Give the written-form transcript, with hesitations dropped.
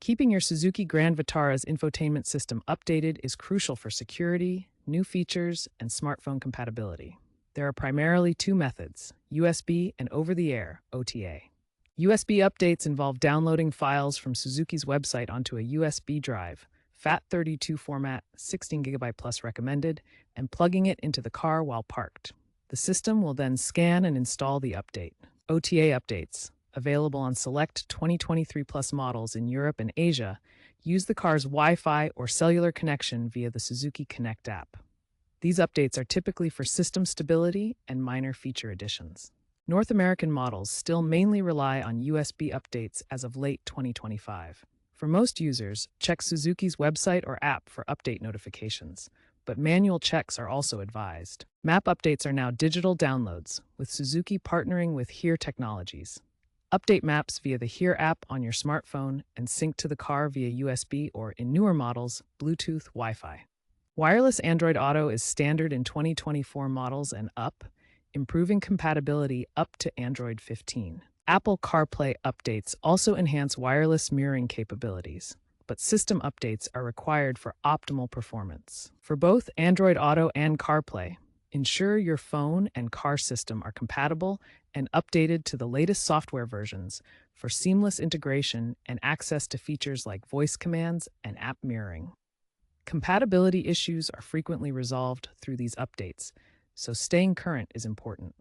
Keeping your Suzuki Grand Vitara's infotainment system updated is crucial for security, new features, and smartphone compatibility. There are primarily two methods: USB and over-the-air (OTA). USB updates involve downloading files from Suzuki's website onto a USB drive, FAT32 format, 16GB plus recommended, and plugging it into the car while parked. The system will then scan and install the update. OTA updates, available on select 2023 plus models in Europe and Asia, use the car's Wi-Fi or cellular connection via the Suzuki Connect app. These updates are typically for system stability and minor feature additions. North American models still mainly rely on USB updates as of late 2025. For most users, check Suzuki's website or app for update notifications, but manual checks are also advised. Map updates are now digital downloads, with Suzuki partnering with Here Technologies. Update maps via the Here app on your smartphone and sync to the car via USB or, in newer models, Bluetooth Wi-Fi. Wireless Android Auto is standard in 2024 models and up, improving compatibility up to Android 15. Apple CarPlay updates also enhance wireless mirroring capabilities, but system updates are required for optimal performance. For both Android Auto and CarPlay, ensure your phone and car system are compatible and updated to the latest software versions for seamless integration and access to features like voice commands and app mirroring. Compatibility issues are frequently resolved through these updates, so staying current is important.